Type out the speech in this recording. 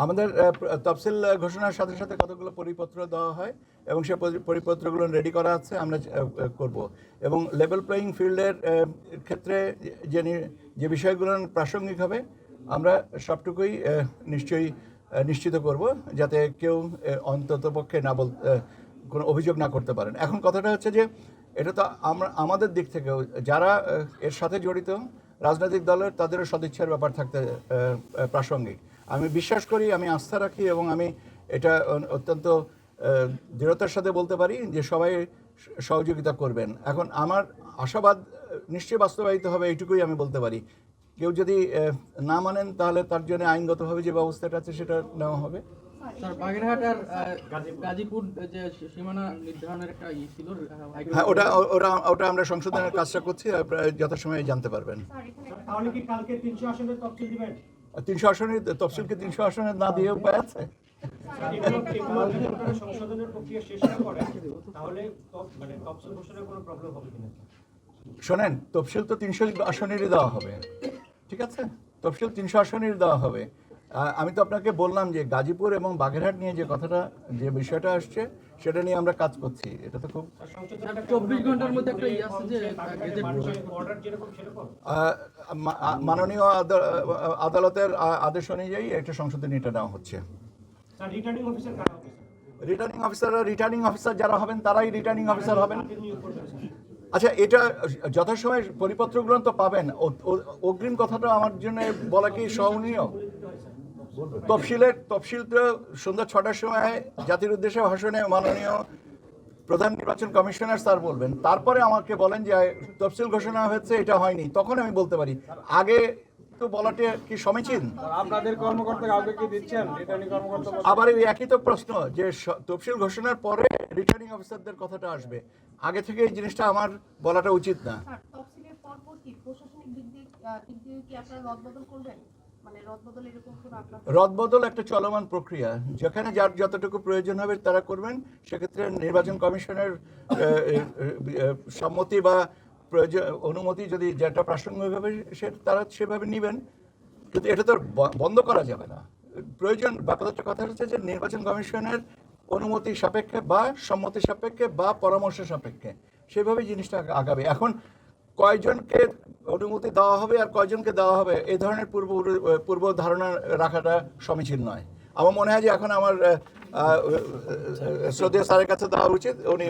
আমাদের তফসিল ঘোষণার সাথে সাথে কতগুলো পরিপত্র দেওয়া হয় এবং সেই পরিপত্রগুলো রেডি করা আছে, আমরা করব। এবং লেভেল প্লেয়িং ফিল্ডের ক্ষেত্রে যে বিষয়গুলো প্রাসঙ্গিক হবে আমরা সবটুকুই নিশ্চয়ই নিশ্চিত করব, যাতে কেউ অন্ততপক্ষে কোনো অভিযোগ না করতে পারেন। এখন কথাটা হচ্ছে যে এটা তো আমাদের দিক থেকেও যারা এর সাথে জড়িত রাজনৈতিক দলের তাদেরও সদিচ্ছার ব্যাপার থাকতে প্রাসঙ্গিক। আমি বিশ্বাস করি, আমি আস্থা রাখি এবং আমি এটা অত্যন্ত দৃঢ়তার সাথে বলতে পারি যে সবাই সহযোগিতা করবেন। এখন আমার আশাবাদ নিশ্চয়ই বাস্তবায়িত হবে, এইটুকুই আমি বলতে পারি। কেউ যদি না মানেন তাহলে তার জন্য আইনগতভাবে যে ব্যবস্থাটা আছে সেটা নেওয়া হবে। স্যার, বাগেরহাট আর গাজীপুর যে সীমানা নির্ধারণের একটা ছিল, হ্যাঁ, ওটা আমরা সংশোধনের কাজটা করছি, যথাসময়ে জানতে পারবেন। তাহলে কি কালকে 300 আসনের তফসিল দিবেন? 300 আসনের তফসিলকে 300 আসনে না দিয়ে উপায় আছে? সংশোধনের প্রক্রিয়া শেষ না করে তাহলে মানে তফসিল ঘোষণার কোনো প্রবলেম হবে কিনা? শোনেন, তফসিল তো 300 আসনেরই দেওয়া হবে, ঠিক আছে? তফসিল 300 আসনেরই দেওয়া হবে। আমি তো আপনাকে বললাম যে গাজীপুর এবং বাগেরহাট নিয়ে যে বিষয়টা আসছে সেটা নিয়ে আমরা কাজ করছি। এটা তো খুব 24 ঘন্টার মধ্যে একটা আছে যে অর্ডার যেরকম সেরকম মাননীয় আদালতের আদেশ অনুযায়ী একটা সংশোধনী এটা নেওয়া হচ্ছে। স্যার, রিটার্নিং অফিসার কারা হবে? রিটার্নিং অফিসার যারা হবেন তারাই রিটার্নিং অফিসার হবেন। আচ্ছা, এটা যথাসময়ে পরিপত্রগুলো তো পাবেন। অগ্রিম কথাটা আমার জন্য বলা কি সহনীয়? তফসিল তো সন্ধ্যা 6টার সময় জাতির উদ্দেশ্যে ভাষণে মাননীয় প্রধান নির্বাচন কমিশনার স্যার বলবেন, তারপরে আমাকে বলেন যে তফসিল ঘোষণা হয়েছে, এটা হয়নি, তখন আমি বলতে পারি। আগে তো বলাটা কি সমীচীন? আপনাদের কর্মকর্তা কাউকে কি দিচ্ছেন রিটার্নিং কর্মকর্তা? আবার এই একই তো প্রশ্ন যে তফসিল ঘোষণার পরে রিটার্নিং অফিসারদের কথাটা আসবে, আগে থেকে এই জিনিসটা আমার বলাটা উচিত না। তফসিলের পর কি প্রশাসনিক দিক দিয়ে কি আপনারা রদবদল করবেন? মানে রদবদল এরকম কোনো আপনার রদবদল একটা চলমান প্রক্রিয়া, যেখানে যার যতটুকু প্রয়োজন হবে তারা করবেন। সেক্ষেত্রে নির্বাচন কমিশনের সম্মতি বা অনুমতি যদি যেটা প্রাসঙ্গিক হবে তারা সেভাবে নেবেন, কিন্তু এটা তো বন্ধ করা যাবে না। প্রয়োজন বা কথা হচ্ছে যে নির্বাচন কমিশনের অনুমতি সাপেক্ষে বা সম্মতি সাপেক্ষে বা পরামর্শ সাপেক্ষে সেভাবে জিনিসটা আগাবে। এখন কয়জনকে অনুমতি দেওয়া হবে আর কয়জনকে দেওয়া হবে এই ধরনের পূর্ব ধারণা রাখাটা সমীচীন নয়। আমার মনে হয় যে এখন আমার শ্রদ্ধেয় স্যারের কাছে দেওয়া উচিত। উনি